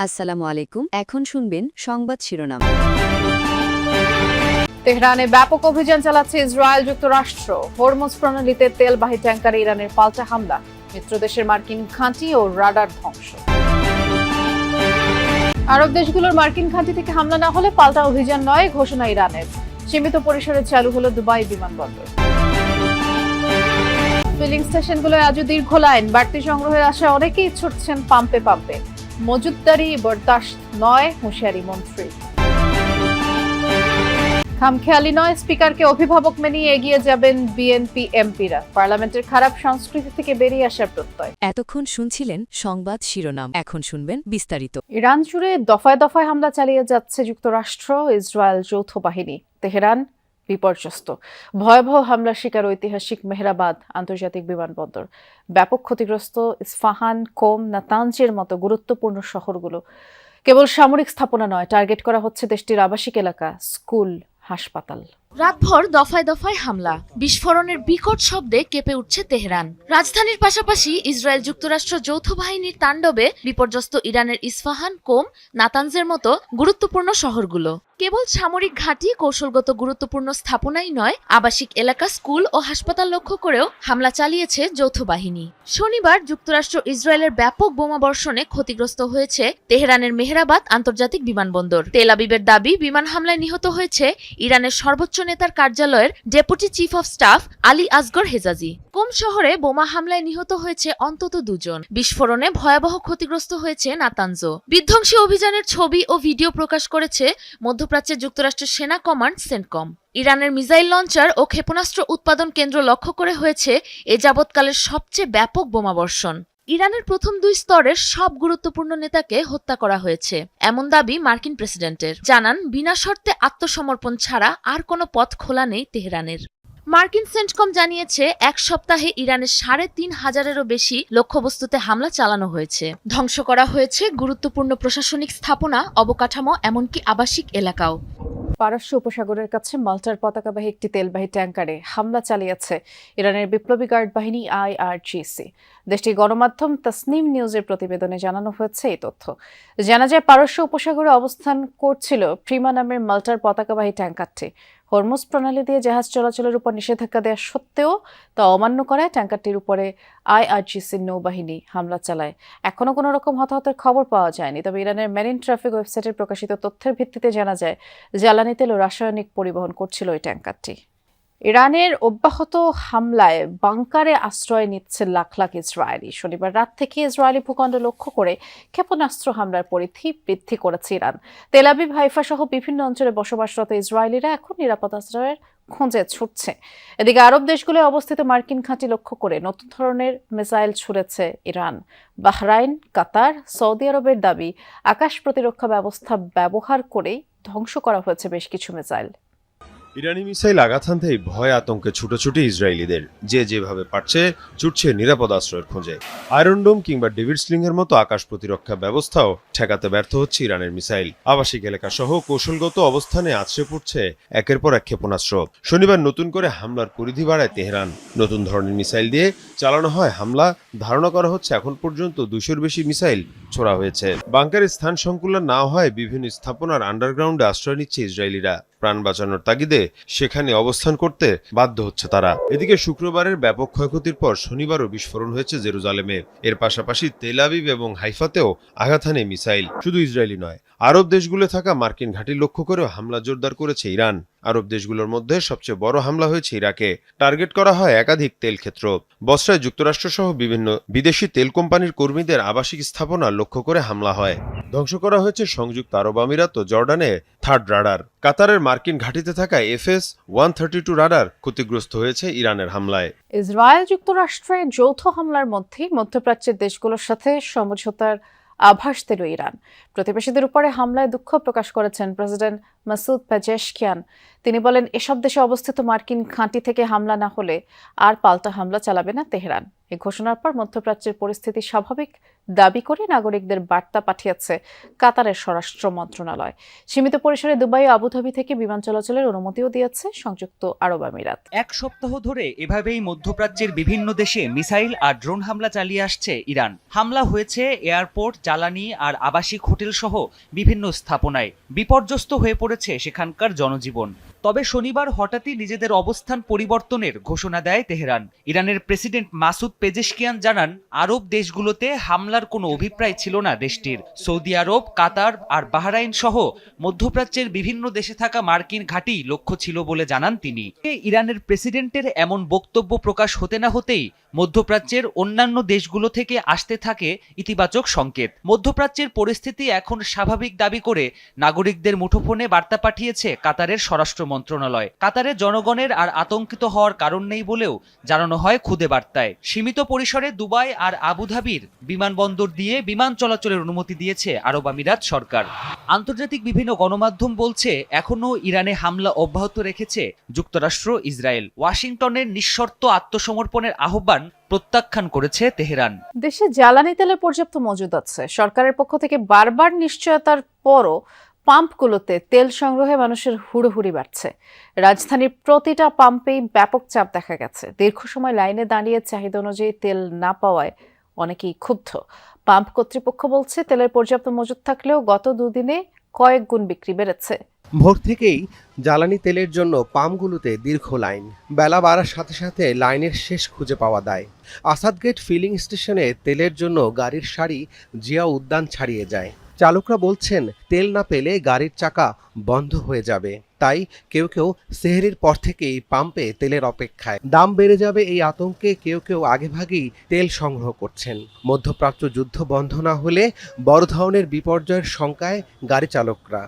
আসসালামু আলাইকুম। এখন শুনবেন সংবাদ শিরোনাম। তেহরানে ব্যাপক অভিযান চালাচ্ছে ইসরায়েল যুক্তরাষ্ট্র। হরমুজ প্রণালীতে তেলবাহী ট্যাঙ্কারে ইরানের পাল্টা হামলা, মিত্র দেশের মার্কিন ঘাঁটি ও রাডার ধ্বংস। আরব দেশগুলোর মার্কিন ঘাঁটি থেকে হামলা না হলে পাল্টা অভিযান নয়, ঘোষণা ইরানের। সীমিত পরিসরে চালু হলো দুবাই বিমানবন্দর। ফিলিং স্টেশনগুলোয় আজও দীর্ঘ লাইন, বাড়তি সংগ্রহের আশায় অনেকেই ছুটছেন পাম্পে পাম্পে। মজুতদারি বরদাস্ত নয়, হুঁশিয়ারি মন্ত্রী। খামখেয়ালি নয়, স্পিকারকে অভিভাবক মেনে এগিয়ে যাবেন বিএনপি এমপিরা। পার্লামেন্টের খারাপ সংস্কৃতি থেকে বেরিয়ে আসার প্রত্যয়। এতক্ষণ শুনছিলেন সংবাদ শিরোনাম, এখন শুনবেন বিস্তারিত। ইরান জুড়ে দফায় দফায় হামলা চালিয়ে যাচ্ছে যুক্তরাষ্ট্র ইসরায়েল যৌথ বাহিনী। তেহরান বিপর্যস্ত, ভয়াবহ হামলার শিকার ঐতিহাসিক মেহরাবাদ আন্তর্জাতিক বিমানবন্দর। ব্যাপক ক্ষতিগ্রস্ত ইস্পাহান, কোম, নাতানজের মতো গুরুত্বপূর্ণ শহরগুলো। কেবল সামরিক স্থাপনা নয়, টার্গেট করা হচ্ছে দেশটির আবাসিক এলাকা, স্কুল, হাসপাতাল। রাতভর দফায় দফায় হামলা, বিস্ফোরণের বিকট শব্দে কেঁপে উঠছে তেহরান। রাজধানীর পাশাপাশি ইসরায়েল যুক্তরাষ্ট্র যৌথ বাহিনীর তাণ্ডবে বিপর্যস্ত ইরানের ইস্পাহান, কোম, নাতানজের মতো গুরুত্বপূর্ণ শহরগুলো। কেবল সামরিক ঘাঁটি, কৌশলগত গুরুত্বপূর্ণ স্থাপনাই নয়, আবাসিক এলাকা, স্কুল ও হাসপাতাল লক্ষ্য করেও হামলা চালিয়েছে যৌথ বাহিনী। শনিবার যুক্তরাষ্ট্র ইসরায়েলের ব্যাপক বোমাবর্ষণে ক্ষতিগ্রস্ত হয়েছে তেহরানের মেহরাবাদ আন্তর্জাতিক বিমানবন্দর। তেল আবিবের দাবি, বিমান হামলায় নিহত হয়েছে ইরানের সর্বোচ্চ নেতার কার্যালয়ের deputy chief of staff Ali Asghar Hejazi. Qom শহরে বোমা হামলায় নিহত হয়েছে অন্তত 2 জন। বিস্ফোরণে ভয়াবহ ক্ষতিগ্রস্ত হয়েছে নাতানজো। বিধ্বংসী অভিযানের ছবি ও ভিডিও প্রকাশ করেছে মধ্যপ্রাচ্যের যুক্তরাষ্ট্রের সেনা কমান্ড সেন্টকম। ইরানের মিসাইল লঞ্চার ও ক্ষেপণাস্ত্র উৎপাদন কেন্দ্র লক্ষ্য করে হয়েছে এ যাবৎকালের সবচেয়ে ব্যাপক বোমাবর্ষণ। ইরানের প্রথম 2 স্তরের সব গুরুত্বপূর্ণ নেতাকে হত্যা করা হয়েছে, এমন দাবি মার্কিন প্রেসিডেন্টের। জানান, বিনা শর্তে আত্মসমর্পণ ছাড়া আর কোনো পথ খোলা নেই তেহরানের। মার্কিন সেন্টকম জানিয়েছে, 1 সপ্তাহে ইরানের 3,500-এরও বেশি লক্ষ্যবস্তুতে হামলা চালানো হয়েছে। ধ্বংস করা হয়েছে গুরুত্বপূর্ণ প্রশাসনিক স্থাপনা, অবকাঠামো, এমনকি আবাসিক এলাকাও। পারস্য উপসাগরের কাছে মাল্টার পতাকাবাহী একটি তেলবাহী ট্যাঙ্কারে হামলা চালিয়েছে ইরানের বিপ্লবী গার্ড বাহিনী IRGC। দেশটির গণমাধ্যম তাসনিম নিউজের প্রতিবেদনে জানানো হয়েছে এই তথ্য। জানা যায়, পারস্য উপসাগরে অবস্থান করছিল প্রিমা নামের মাল্টার পতাকাবাহী ট্যাঙ্কারটি। হরমুজ প্রণালী দিয়ে জাহাজ চলাচলের উপর নিষেধাজ্ঞা দেওয়া সত্ত্বেও তা অমান্য করায় ট্যাঙ্কারটির উপরে IRGCর নৌবাহিনী হামলা চালায়। এখনো কোনো রকম হতাহতের খবর পাওয়া যায়নি, তবে ইরানের মেরিন ট্রাফিক ওয়েবসাইটের প্রকাশিত তথ্যের ভিত্তিতে জানা যায়, জ্বালানি তেল ও রাসায়নিক পরিবহন করছিল ওই ট্যাঙ্কারটি। ইরানের অব্যাহত হামলায় বাংকারে আশ্রয় নিচ্ছে লাখ লাখ ইসরায়েলি। শনিবার রাত থেকে ইসরায়েলি ভূখণ্ড লক্ষ্য করে ক্ষেপণাস্ত্র হামলার পরিধি বৃদ্ধি করেছে ইরান। তেল আবিব, হাইফা সহ বিভিন্ন অঞ্চলে বসবাসরত ইসরায়েলিরা এখন নিরাপদ আশ্রয়ের খোঁজে ছুটছে। এদিকে আরব দেশগুলোয় অবস্থিত মার্কিন ঘাঁটি লক্ষ্য করে নতুন ধরনের মিসাইল ছুড়েছে ইরান। বাহরাইন, কাতার, সৌদি আরবের দাবি, আকাশ প্রতিরক্ষা ব্যবস্থা ব্যবহার করেই ধ্বংস করা হয়েছে বেশ কিছু মিসাইল। ইরানি মিসাইল আঘাত হানতেই ভয় আতঙ্কে ছুটোছুটি ইসরায়েলিদের। যে যেভাবে পারছে ছুটছে নিরাপদ আশ্রয়ের খোঁজে। আয়রন ডোম কিংবা ডেভিড স্লিং এর মতো আকাশ প্রতিরক্ষা ব্যবস্থাও ঠেকাতে ব্যর্থ হচ্ছে ইরানের মিসাইল। আবাসিক এলাকা সহ কৌশলগত অবস্থানে আছড়ে পড়ছে একের পর এক ক্ষেপণাস্ত্র। শনিবার নতুন করে হামলার পরিধি বাড়ায় তেহরান। নতুন ধরনের মিসাইল দিয়ে চালানো হয় হামলা। ধারণা করা হচ্ছে এখন পর্যন্ত 200-এর বেশি মিসাইল ছোড়া হয়েছে। বাংকারের স্থান সংকুলন না হয় বিভিন্ন স্থাপনার আন্ডারগ্রাউন্ডে আশ্রয় নিচ্ছে ইসরায়েলিরা। প্রাণ বাঁচানোর তাগিদে সেখানে অবস্থান করতে বাধ্য হচ্ছে তারা। এদিকে শুক্রবারের ব্যাপক ক্ষয়ক্ষতির পর শনিবারও বিস্ফোরণ হয়েছে জেরুজালেমে। এর পাশাপাশি তেল আবিব এবং হাইফাতেও আঘাত হানে মিসাইল। শুধু ইসরায়েলি নয়, আরব দেশগুলো থাকা মার্কিন ঘাঁটি লক্ষ্য করেও হামলা জোরদার করেছে ইরান। আরব দেশগুলোর মধ্যে সবচেয়ে বড় হামলা হয়েছে ইরাকে। টার্গেট করা হয় একাধিক তেল ক্ষেত্র। বসরায় যুক্তরাষ্ট্র সহ বিভিন্ন বিদেশি তেল কোম্পানির কর্মীদের আবাসিক স্থাপনা লক্ষ্য করে হামলা হয়। ধ্বংস করা হয়েছে সংযুক্ত আরব আমিরাত ও জর্ডানে 3rd রাডার। কাতারের মার্কিন ঘাঁটিতে থাকা FS-132 রাডার ক্ষতিগ্রস্ত হয়েছে ইরানের হামলায়। ইসরায়েল যুক্তরাষ্ট্রের যৌথ হামলার মধ্যেই মধ্যপ্রাচ্যের দেশগুলোর সাথে সমঝোতার আভাস দিল ইরান। প্রতিবেশীদের উপরে হামলায় দুঃখ প্রকাশ করেছেন প্রেসিডেন্ট মাসুদ পেজেশকিয়ান। তিনি বলেন, এসব দেশে অবস্থিত মার্কিন ঘাঁটি থেকে হামলা না হলে আর পাল্টা হামলা চালাবে না তেহরান। এই ঘোষণার পর মধ্যপ্রাচ্যের পরিস্থিতি স্বাভাবিক দাবি করে নাগরিকদের বার্তা পাঠিয়েছে কাতারের স্বরাষ্ট্র মন্ত্রণালয়। সীমিত পরিসরে দুবাই ও আবুধাবি থেকে বিমান চলাচলের অনুমতিও দিয়েছে সংযুক্ত আরব আমিরাত। এক সপ্তাহ ধরে এভাবেই মধ্যপ্রাচ্যের বিভিন্ন দেশে মিসাইল আর ড্রোন হামলা চালিয়ে আসছে ইরান। হামলা হয়েছে এয়ারপোর্ট, জ্বালানি আর আবাসিক হোটেল সহ বিভিন্ন স্থাপনায়। বিপর্যস্ত হয়ে পড়েছে সেখানকার জনজীবন। তবে শনিবার হঠাৎই নিজেদের অবস্থান পরিবর্তনের ঘোষণা দেয় তেহরান। ইরানের প্রেসিডেন্ট মাসুদ পেজেশকিয়ান জানান, আরব দেশগুলোতে হামলার কোনো অভিপ্রায় ছিল না দেশটির। সৌদি আরব, কাতার আর বাহরাইন সহ মধ্যপ্রাচ্যের বিভিন্ন দেশে থাকা মার্কিন ঘাঁটি লক্ষ্য ছিল বলে জানান তিনি। ইরানের প্রেসিডেন্টের এমন বক্তব্য প্রকাশ হতে না হতেই মধ্যপ্রাচ্যের অন্যান্য দেশগুলো থেকে আসতে থাকে ইতিবাচক সংকেত। মধ্যপ্রাচ্যের পরিস্থিতি এখন স্বাভাবিক দাবি করে নাগরিকদের মুঠোফোনে বার্তা পাঠিয়েছে কাতারের স্বরাষ্ট্র মন্ত্রণালয়। কাতারের জনগণের আর আতঙ্কিত হওয়ার কারণ নেই বলেও জানানো হয় খুদে বার্তায়। সীমিত পরিসরে দুবাই আর আবুধাবির বিমানবন্দর দিয়ে বিমান চলাচলের অনুমতি দিয়েছে আরব আমিরাত সরকার। আন্তর্জাতিক বিভিন্ন গণমাধ্যম বলছে, এখনও ইরানে হামলা অব্যাহত রেখেছে যুক্তরাষ্ট্র, ইসরায়েল। ওয়াশিংটনের নিঃশর্ত আত্মসমর্পণের আহ্বান প্রত্যাখ্যান করেছে তেহরান। দেশে জ্বালানি তেলের পর্যাপ্ত মজুদ আছে। সরকারের পক্ষ থেকে বারবার নিশ্চয়তার পরও পাম্পগুলোতে তেল সংগ্রহে মানুষের হুড়োহুড়ি বাড়ছে। রাজধানীর প্রতিটা পাম্পেই ব্যাপক চাপ দেখা গেছে। দীর্ঘ সময় লাইনে দাঁড়িয়ে চাহিদা অনুযায়ী তেল না পাওয়ায় অনেকেই ক্ষুব্ধ। পাম্প কর্তৃপক্ষ বলছে, তেলের পর্যাপ্ত মজুদ থাকলেও গত দুদিনে কয়েক গুণ বিক্রি বেড়েছে। ভোর থেকেই জ্বালানি তেলের জন্য পাম্পগুলোতে দীর্ঘ লাইন। বেলা বাড়ার সাথে সাথে লাইনের শেষ খুঁজে পাওয়া দায়। আসাদগেট ফিলিং স্টেশনে তেলের জন্য গাড়ির সারি জিয়া উদ্যান ছাড়িয়ে যায়। চালকরা বলছেন, তেল না পেলে গাড়ির চাকা বন্ধ হয়ে যাবে। তাই কেউ কেউ সেহরির পর থেকেই পাম্পে তেলের অপেক্ষায়। দাম বেড়ে যাবে এই আতঙ্কে কেউ কেউ আগেভাগেই তেল সংগ্রহ করছেন। মধ্যপ্রাচ্য যুদ্ধ বন্ধ না হলে বড় ধরনের বিপর্যয়ের শঙ্কায় গাড়ি চালকরা।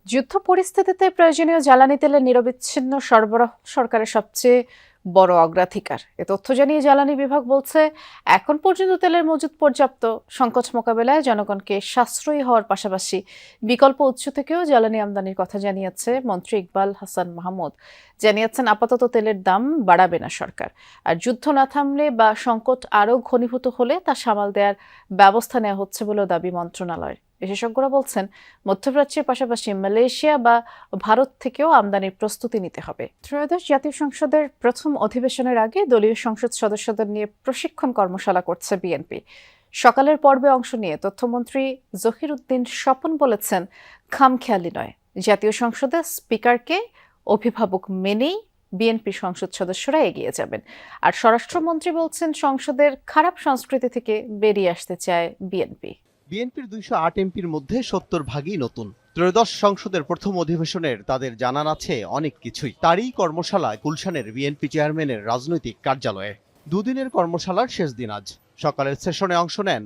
যুদ্ধ পরিস্থিতিতে প্রয়োজনীয় জ্বালানি তেলের নিরবিচ্ছিন্ন সরবরাহ সরকারের সবচেয়ে বড় অগ্রাধিকার। এ তথ্য জানিয়ে জ্বালানি বিভাগ বলছে, এখন পর্যন্ত তেলের মজুদ পর্যাপ্ত। সংকট মোকাবেলায় জনগণকে সাশ্রয়ী হওয়ার পাশাপাশি বিকল্প উৎস থেকেও জ্বালানি আমদানির কথা জানিয়েছে মন্ত্রী ইকবাল হাসান মাহমুদ। জানিয়েছেন, আপাতত তেলের দাম বাড়াবে না সরকার। আর যুদ্ধ না থামলে বা সংকট আরও ঘনীভূত হলে তা সামাল দেওয়ার ব্যবস্থা নেওয়া হচ্ছে বলেও দাবি মন্ত্রণালয়ের। বিশেষজ্ঞরা বলছেন, মধ্যপ্রাচ্যের পাশাপাশি মালয়েশিয়া বা ভারত থেকেও আমদানির প্রস্তুতি নিতে হবে। ত্রয়োদশ জাতীয় সংসদের প্রথম অধিবেশনের আগে দলীয় সংসদ সদস্যদের নিয়ে প্রশিক্ষণ কর্মশালা করছে বিএনপি। সকালের পর্বে অংশ নিয়ে তথ্যমন্ত্রী জহিরউদ্দিন স্বপন বলেছেন, খামখেয়ালি নয়, জাতীয় সংসদে স্পিকারকে অভিভাবক মেনেই বিএনপি সংসদ সদস্যরা এগিয়ে যাবেন। আর স্বরাষ্ট্রমন্ত্রী বলছেন, সংসদের খারাপ সংস্কৃতি থেকে বেরিয়ে আসতে চায় বিএনপি। বিএনপির 208 এমপির মধ্যে 70 ভাগই নতুন। ত্রয়োদশ সংসদের প্রথম অধিবেশনের তাদের জানার আছে অনেক কিছুই। তারই কর্মশালা গুলশানের বিএনপি চেয়ারম্যানের রাজনৈতিক কার্যালয়ে। দুদিনের কর্মশালার শেষ দিন আজ। সকালের সেশনে অংশ নেন